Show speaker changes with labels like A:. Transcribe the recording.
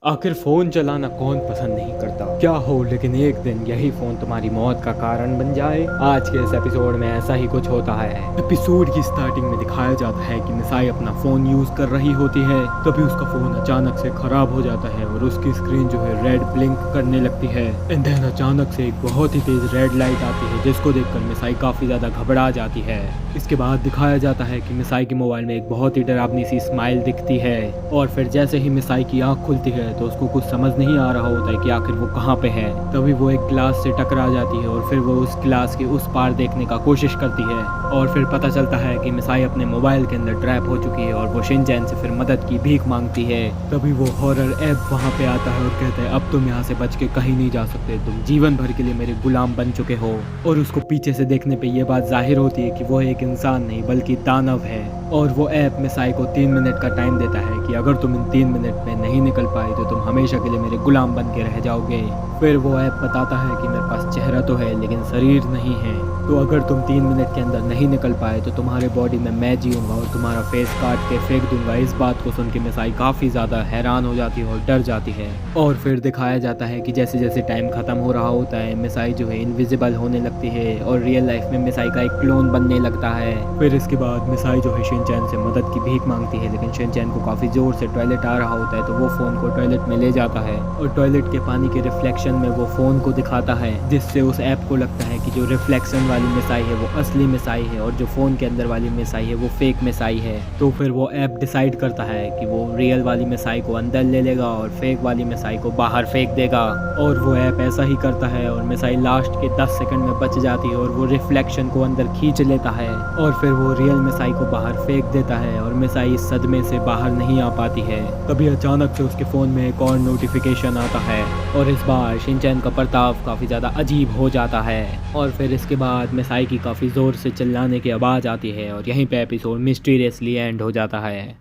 A: आखिर फोन चलाना कौन पसंद नहीं करता। क्या हो लेकिन एक दिन यही फोन तुम्हारी मौत का कारण बन जाए। आज के इस एपिसोड में ऐसा ही कुछ होता है। एपिसोड की स्टार्टिंग में दिखाया जाता है कि मिसाई अपना फोन यूज कर रही होती है, तभी उसका फोन अचानक से खराब हो जाता है और उसकी स्क्रीन जो है रेड ब्लिंक करने लगती है। एंड देन अचानक से एक बहुत ही तेज रेड लाइट आती है, जिसको देखकर मिसाई काफी ज्यादा घबरा जाती है। इसके बाद दिखाया जाता है कि मिसाई के मोबाइल में एक बहुत ही डरावनी सी स्माइल दिखती है और फिर जैसे ही मिसाई की आंख खुलती है तो उसको कुछ समझ नहीं आ रहा होता है कि आखिर वो कहाँ पे है। तभी वो एक ग्लास से टकरा जाती है और फिर वो उस ग्लास के उस पार देखने का कोशिश करती है और फिर पता चलता है कि मिसाई अपने मोबाइल के अंदर ट्रैप हो चुकी है और वो शिनचैन से फिर मदद की भीख मांगती है। तभी वो हॉरर ऐप वहाँ पे आता है और कहता है अब तुम यहाँ से बच के कहीं नहीं जा सकते, तुम जीवन भर के लिए मेरे गुलाम बन चुके हो। और उसको पीछे से देखने पे ये बात जाहिर होती है कि वो एक इंसान नहीं बल्कि दानव है। और वो ऐप मिसाई को 3 मिनट का टाइम देता है कि अगर तुम इन 3 मिनट में नहीं निकल पाए तो तुम हमेशा के लिए मेरे गुलाम बन के रह जाओगे। फिर वो ऐप बताता है कि मेरे पास चेहरा तो है लेकिन शरीर नहीं है, तो अगर तुम 3 मिनट के अंदर नहीं निकल पाए तो तुम्हारे बॉडी में मैं जीऊंगा और तुम्हारा फेस काट के फेंक दूंगा। इस बात को सुन के मिसाई काफ़ी ज़्यादा हैरान हो जाती है और डर जाती है। और फिर दिखाया जाता है कि जैसे जैसे टाइम ख़त्म हो रहा होता है मिसाई जो है इनविजिबल होने लगती है और रियल लाइफ में मिसाई का एक क्लोन बनने लगता है। फिर इसके बाद मिसाई जो है शिनचैन से मदद की भीख मांगती है, लेकिन शिनचैन को काफ़ी ज़ोर से टॉयलेट आ रहा होता है तो वो फ़ोन को टॉयलेट में ले जाता है और टॉयलेट के पानी के रिफ्लेक्शन में वो फ़ोन को दिखाता है, जिससे उस ऐप को लगता है कि जो रिफ्लेक्शन वाली मिसाई है वो असली मिसाई है और जो फ़ोन के अंदर वाली मिसाई है वो फेक मिसाई है। तो फिर वो ऐप डिसाइड करता है कि वो रियल वाली मिसाई को अंदर ले लेगा और फेक वाली मिसाई को बाहर फेंक देगा। और वो ऐप ऐसा ही करता है और मिसाई लास्ट के 10 सेकंड में बच जाती है और वो रिफ्लेक्शन को अंदर खींच लेता है और फिर वो रियल मिसाई को बाहर फेंक देता है और मिसाई इस सदमे से बाहर नहीं आ पाती है। तभी अचानक से उसके फ़ोन में एक और नोटिफिकेशन आता है और इस बार शिनचैन का बर्ताव काफ़ी ज़्यादा अजीब हो जाता है। और फिर इसके बाद मिसाई की काफ़ी ज़ोर से चिल्लाने की आवाज़ आती है और यहीं पे एपिसोड मिस्टीरियसली एंड हो जाता है।